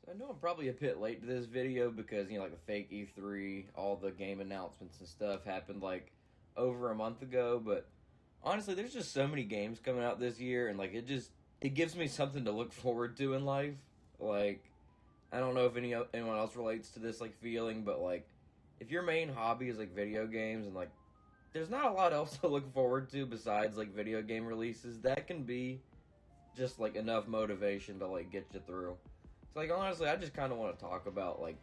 I know I'm probably a bit late to this video because, like the fake E3, all the game announcements and stuff happened like over a month ago, but honestly, there's just so many games coming out this year and it gives me something to look forward to in life. Like I don't know if anyone else relates to this like feeling, but like if your main hobby is like video games and like there's not a lot else to look forward to besides like video game releases, that can be just like enough motivation to like get you through. So like honestly, I just kind of want to talk about like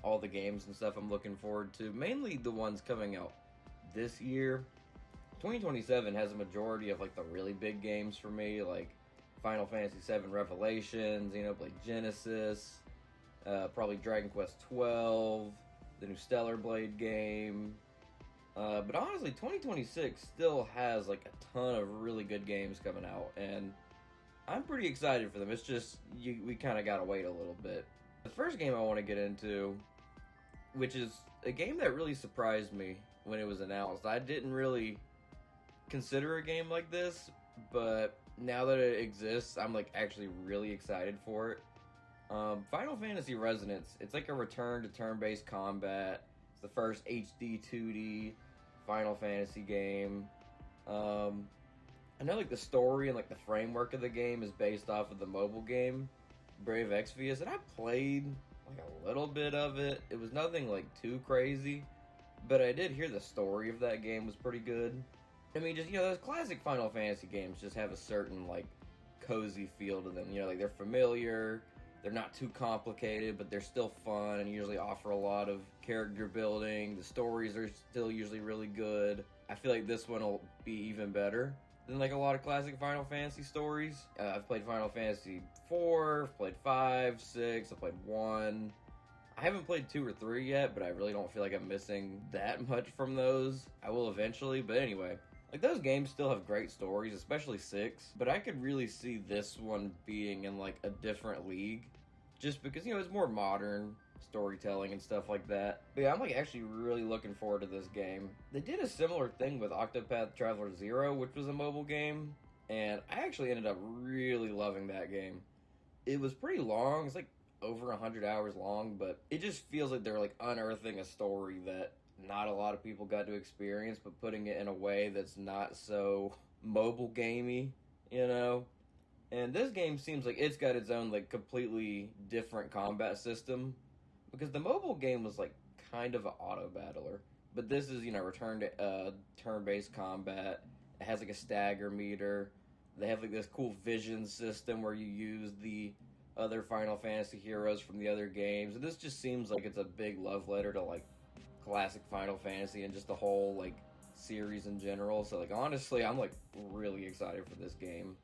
all the games and stuff I'm looking forward to, mainly the ones coming out this year. 2027 has a majority of like the really big games for me, like Final Fantasy VII Revelations, like Genesis, probably Dragon Quest 12, the new Stellar Blade game. But honestly, 2026 still has like a ton of really good games coming out, and I'm pretty excited for them. It's just we kind of gotta wait a little bit. The first game I want to get into, which is a game that really surprised me when it was announced. I didn't really consider a game like this, but now that it exists, I'm like actually really excited for it. Final Fantasy Resonance. It's like a return to turn-based combat. It's the first HD 2D Final Fantasy game. I know like the story and like the framework of the game is based off of the mobile game Brave Exvius, and I played like a little bit of it. It was nothing like too crazy, but I did hear the story of that game was pretty good. I mean, just those classic Final Fantasy games just have a certain like cozy feel to them. Like they're familiar, they're not too complicated, but they're still fun and usually offer a lot of character building. The stories are still usually really good. I feel like this one will be even better than like a lot of classic Final Fantasy stories. I've played Final Fantasy 4, I've played 5, 6, I've played 1. I haven't played 2 or 3 yet, but I really don't feel like I'm missing that much from those. I will eventually, but anyway. Like, those games still have great stories, especially 6, but I could really see this one being in, like, a different league, just because, it's more modern storytelling and stuff like that. But yeah, I'm, like, actually really looking forward to this game. They did a similar thing with Octopath Traveler 0, which was a mobile game, and I actually ended up really loving that game. It was pretty long, it's, like, over 100 hours long, but it just feels like they're, like, unearthing a story that not a lot of people got to experience, but putting it in a way that's not so mobile gamey, And this game seems like it's got its own like completely different combat system, because the mobile game was like kind of an auto battler, but this is return to turn-based combat. It has like a stagger meter. They have like this cool vision system where you use the other Final Fantasy heroes from the other games, and this just seems like it's a big love letter to like classic Final Fantasy and just the whole like series in general. So like honestly, I'm like really excited for this game.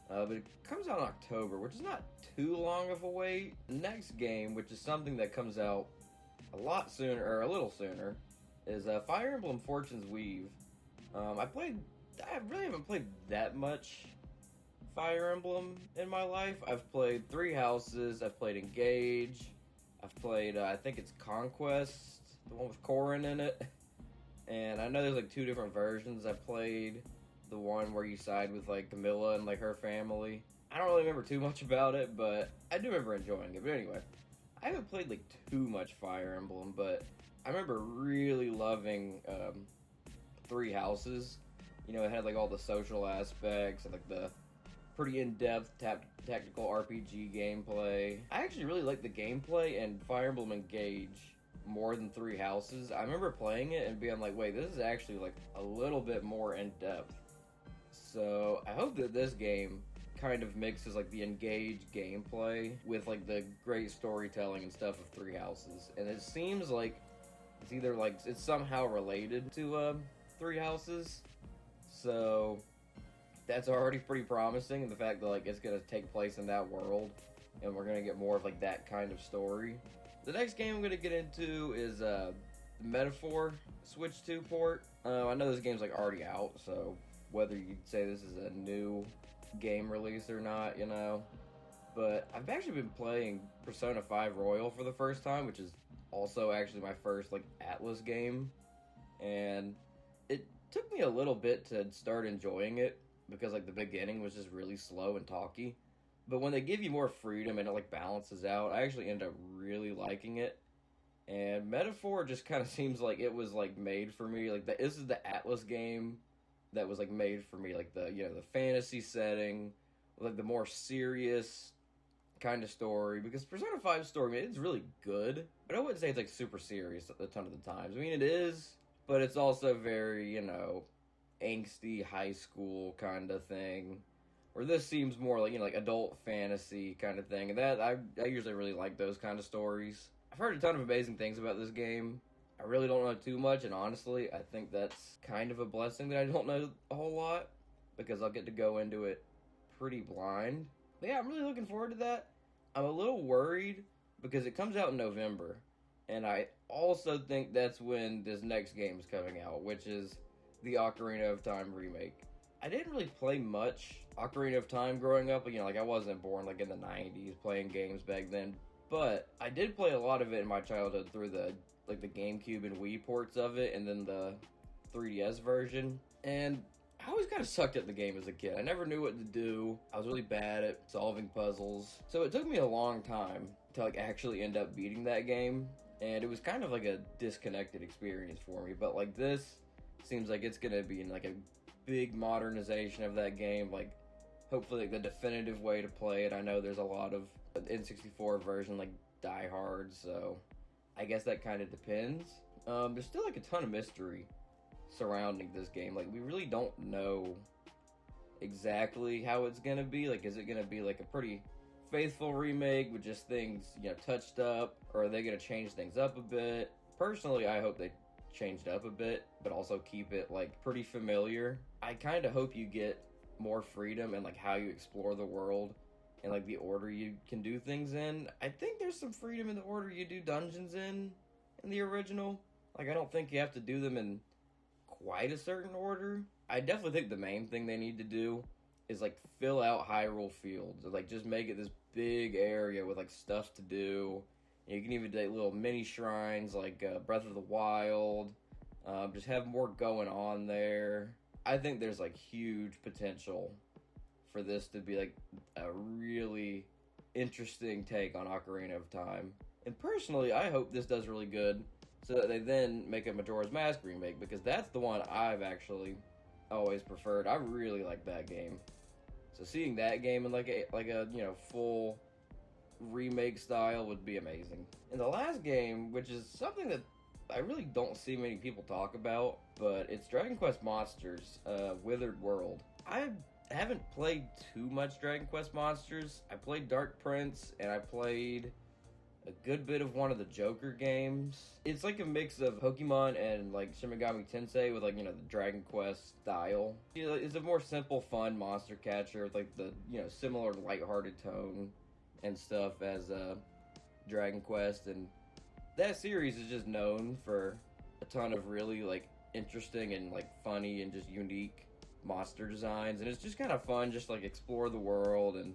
But it comes out in October, which is not too long of a wait. The next game, which is something that comes out a lot sooner, or a little sooner, is Fire Emblem Fortune's Weave. I really haven't played that much Fire Emblem in my life. I've played Three Houses, I've played Engage, I've played, I think it's Conquest, the one with Corrin in it. And I know there's like 2 different versions. I played the one where you side with like Camilla and like her family. I don't really remember too much about it, but I do remember enjoying it. But anyway, I haven't played like too much Fire Emblem, but I remember really loving Three Houses. It had like all the social aspects and like the pretty in-depth tactical RPG gameplay. I actually really like the gameplay and Fire Emblem Engage more than Three Houses. I remember playing it and being like, wait, this is actually like a little bit more in-depth. So I hope that this game kind of mixes like the Engage gameplay with like the great storytelling and stuff of Three Houses. And it seems like it's either like it's somehow related to Three Houses. So that's already pretty promising, and the fact that like it's gonna take place in that world and we're gonna get more of like that kind of story. The next game I'm gonna get into is the Metaphor Switch 2 port. I know this game's like already out, so whether you'd say this is a new game release or not, But I've actually been playing Persona 5 Royal for the first time, which is also actually my first like Atlas game, and it took me a little bit to start enjoying it because like the beginning was just really slow and talky. But when they give you more freedom and it like balances out, I actually end up really liking it. And Metaphor just kind of seems like it was like made for me. Like this is the Atlas game that was like made for me. Like the fantasy setting, like the more serious kind of story. Because Persona 5 story, man, it's really good, but I wouldn't say it's like super serious a ton of the times. I mean, it is, but it's also very angsty high school kind of thing. Where this seems more like like adult fantasy kind of thing, and that I usually really like those kind of stories. I've heard a ton of amazing things about this game. I really don't know too much, and honestly, I think that's kind of a blessing that I don't know a whole lot, because I'll get to go into it pretty blind. But yeah, I'm really looking forward to that. I'm a little worried because it comes out in November, and I also think that's when this next game is coming out, which is the Ocarina of Time remake. I didn't really play much Ocarina of Time growing up. Like I wasn't born like in the 90s playing games back then. But I did play a lot of it in my childhood through the GameCube and Wii ports of it, and then the 3DS version. And I always kind of sucked at the game as a kid. I never knew what to do. I was really bad at solving puzzles. So it took me a long time to like actually end up beating that game. And it was kind of like a disconnected experience for me. But like this seems like it's gonna be like a big modernization of that game. Like hopefully like the definitive way to play it. I know there's a lot of N64 version like Die Hard, so I guess that kind of depends. There's still like a ton of mystery surrounding this game. Like we really don't know exactly how it's gonna be. Like is it gonna be like a pretty faithful remake with just things touched up, or are they gonna change things up a bit? Personally, I hope they changed up a bit, but also keep it like pretty familiar. I kind of hope you get more freedom in like how you explore the world and like the order you can do things in. I think there's some freedom in the order you do dungeons in the original. Like I don't think you have to do them in quite a certain order. I definitely think the main thing they need to do is like fill out Hyrule Fields, or like just make it this big area with like stuff to do. You can even take little mini shrines like Breath of the Wild. Just have more going on there. I think there's like huge potential for this to be like a really interesting take on Ocarina of Time. And personally, I hope this does really good so that they then make a Majora's Mask remake, because that's the one I've actually always preferred. I really like that game. So seeing that game in like a full remake style would be amazing. And the last game, which is something that I really don't see many people talk about, but it's Dragon Quest Monsters, Withered World. I haven't played too much Dragon Quest Monsters. I played Dark Prince, and I played a good bit of one of the Joker games. It's like a mix of Pokemon and like Shin Megami Tensei with like the Dragon Quest style. It's a more simple, fun monster catcher with like the similar lighthearted tone and stuff as Dragon Quest, and that series is just known for a ton of really like interesting and like funny and just unique monster designs, and it's just kind of fun just like explore the world and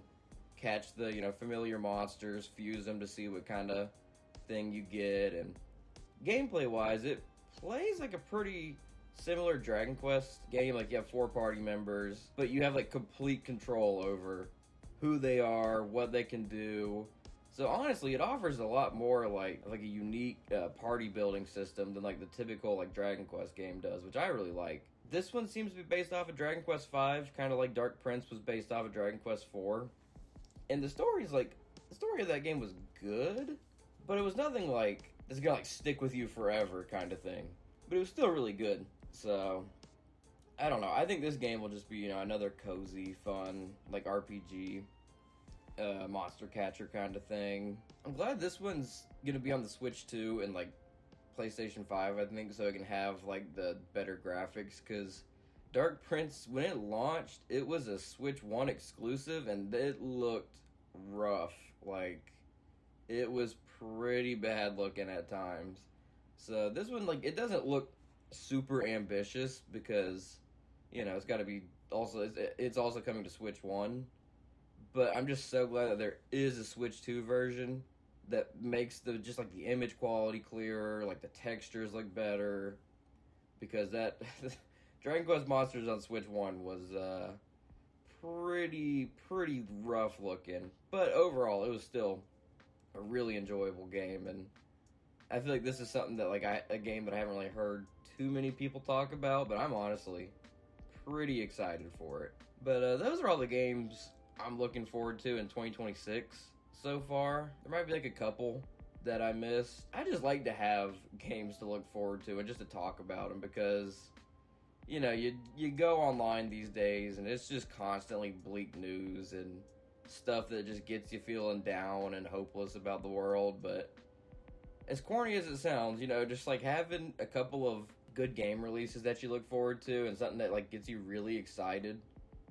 catch the familiar monsters, fuse them to see what kind of thing you get. And gameplay wise, it plays like a pretty similar Dragon Quest game. Like you have 4 party members, but you have like complete control over who they are, what they can do. So honestly, it offers a lot more like a unique party building system than like the typical like Dragon Quest game does, which I really like. This one seems to be based off of Dragon Quest V, kind of like Dark Prince was based off of Dragon Quest IV. And the story of that game was good, but it was nothing like it's gonna like stick with you forever kind of thing. But it was still really good. So I don't know. I think this game will just be another cozy, fun like RPG. Monster catcher kind of thing. I'm glad this one's gonna be on the Switch too, and like PlayStation 5, I think, so it can have like the better graphics, because Dark Prince, when it launched, it was a Switch 1 exclusive, and it looked rough. Like it was pretty bad looking at times. So this one, like, it doesn't look super ambitious because it's got to be also it's also coming to Switch 1. But I'm just so glad that there is a Switch 2 version that makes the image quality clearer, like the textures look better, because that Dragon Quest Monsters on Switch 1 was pretty rough looking. But overall, it was still a really enjoyable game, and I feel like this is something that, like, a game that I haven't really heard too many people talk about, but I'm honestly pretty excited for it. But those are all the games I'm looking forward to in 2026 so far. There might be like a couple that I missed. I just like to have games to look forward to and just to talk about them, because you know, you go online these days and it's just constantly bleak news and stuff that just gets you feeling down and hopeless about the world. But as corny as it sounds, you know, just like having a couple of good game releases that you look forward to and something that like gets you really excited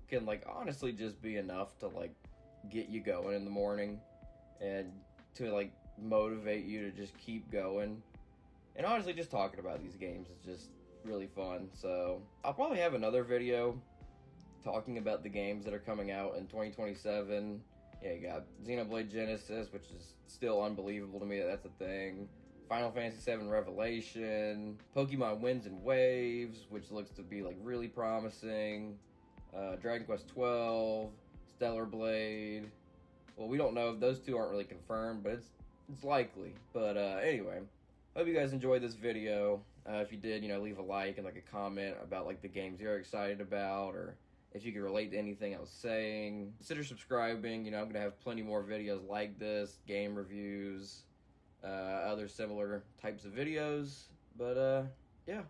can like honestly just be enough to like get you going in the morning and to like motivate you to just keep going. And honestly, just talking about these games is just really fun. So I'll probably have another video talking about the games that are coming out in 2027. Yeah, you got Xenoblade Genesis, which is still unbelievable to me that that's a thing. Final Fantasy VII Revelation, Pokemon Winds and Waves, which looks to be like really promising. Dragon Quest 12, Stellar Blade. Well, we don't know if those two aren't really confirmed, but it's likely. But anyway, hope you guys enjoyed this video. If you did, you know, leave a like and like a comment about like the games you're excited about, or if you can relate to anything I was saying. Consider subscribing. You know, I'm gonna have plenty more videos like this, game reviews, other similar types of videos. But yeah.